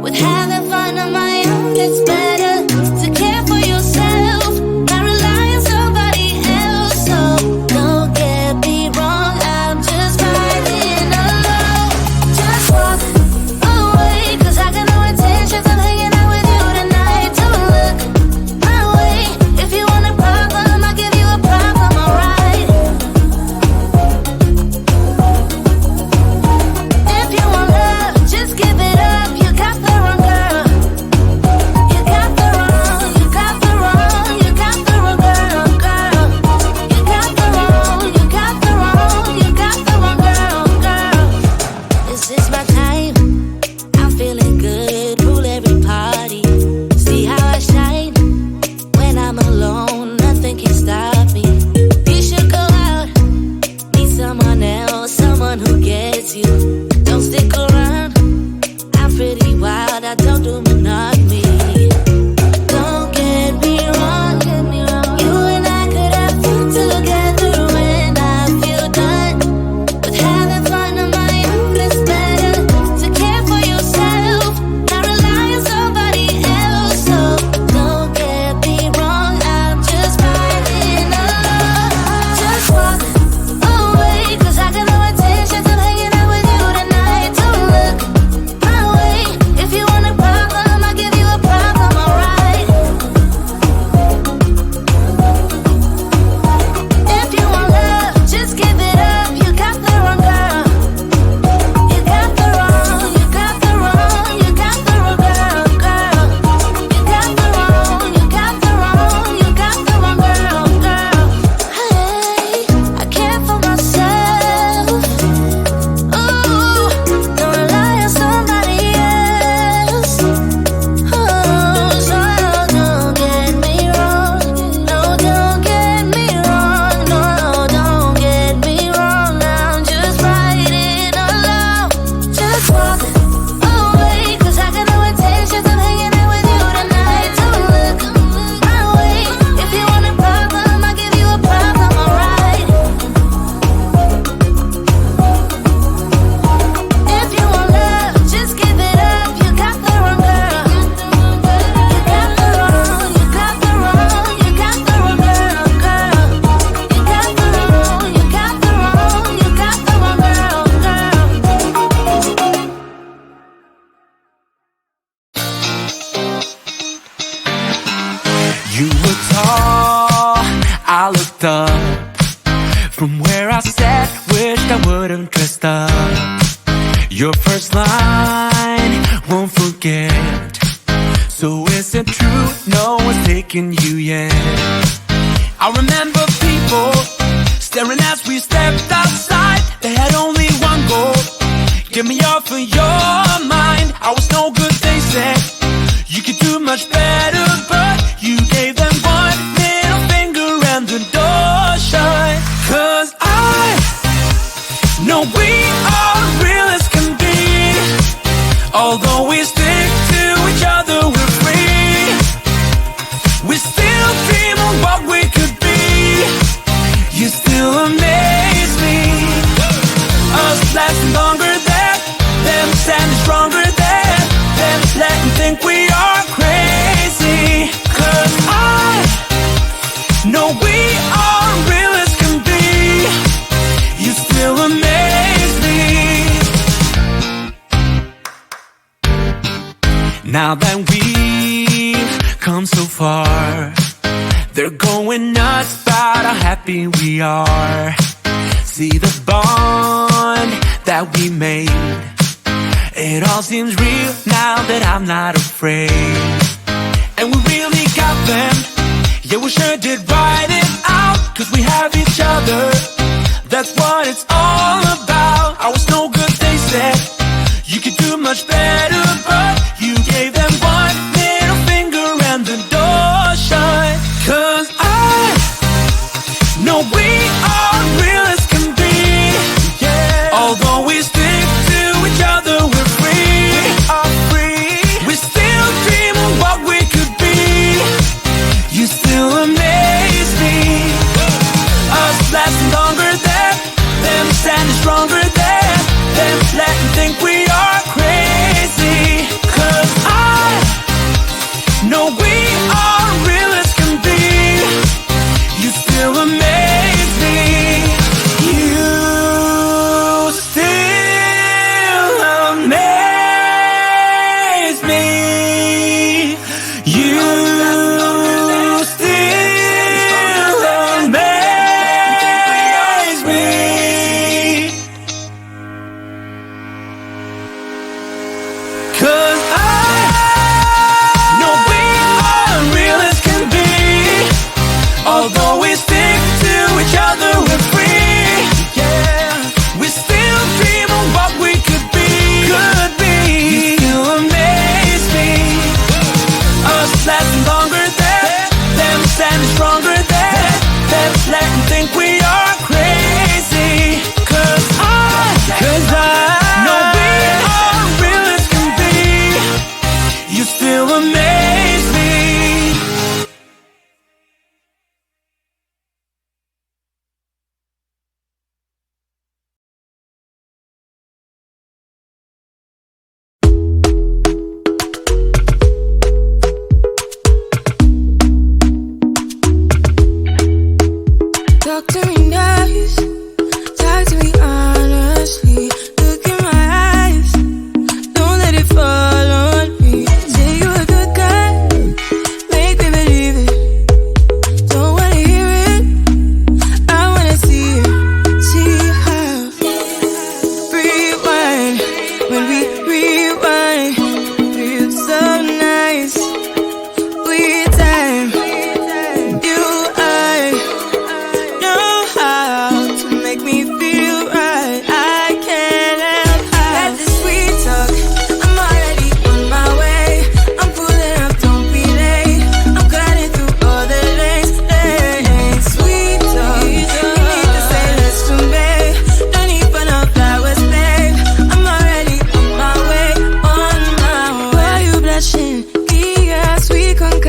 with having fun on my own. It's better to care for yourself, not rely on somebody else. So don't get me wrong, I'm just riding alone. Just walk away, 'cause I got no intentions of hanging out with you tonight. Don't look my way. If you want a problem, I'll give you a problem, alright? If you want love, just give it up. You got the wrong girl. You got the wrong, you got the wrong, you got the wrong girl, girl. You got the wrong, you got the wrong, you got the wrong girl, girl. This is my time. I'm feeling good, rule every party. See how I shine when I'm alone. Nothing can stop me. You should go out, meet someone else, someone who gets you. Don't stick around. I'm pretty wild, I don't do monogamy. Don't get me wrong, you and I could have fun together when I feel done with having fun on my own. It's better to care for yourself, not rely on somebody else. So don't get me wrong, I'm just riding alone. Just walk away, 'cause I got no intentions of hanging out with you tonight. Don't look my way. If you want a problem, I'll give you a problem, alright? If you want love, just give it up. You got the wrong girl. You got the wrong, you got the wrong, you got the wrong girl, girl. You got the wrong, you got the wrong, you got the wrong girl, girl. Hey, I care for myself. Ooh, don't rely on somebody else. Oh, so don't get me wrong. No, don't get me wrong. No, don't get me wrong. I'm just riding alone. Just walk away, 'cause I got no intentions of hanging out with you tonight. Don't look my way. If you want a problem, I'll give you a problem, alright? If you want love, just give it up. You got the wrong girl. You got the wrong, you got the wrong, you got the wrong girl, girl. You got the wrong, you got the wrong, you got the wrong girl, girl. You were tall, I looked up. From where I sat, wished I would've dressed up. Your first line, won't forget. So is it true, no one's taking you yet? I remember people staring as we stepped outside. They had only one goal, get me off of your mind. I was no good, they said. You could do much better, but you gave them one middle finger and the door shut. 'Cause I know we are real as can be. Although we stick to each other, we're free. We still dream of what we could be. You still amaze me. Us lasting longer than them, standing stronger than them, letting think we are crazy. 'Cause I know we are real as can be. You still amaze me. Now that we've come so far, they're going nuts about how happy we are. See the bond that we made, it all seems real now that I'm not afraid. And we really got them, yeah, we sure did write it out. 'Cause we have each other, that's what it's all about. I was no good, they said. You could do much better, but you gave them one middle finger and the door shut. 'Cause I know we are real as can be. Yeah. Although we stick to each other, we're free. We are free. We still dream of what we could be. You still amaze me. Us lasting longer than them, standing stronger than them, letting think we are crazy. 'Cause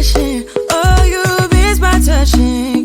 passion. Oh, you raise my touching.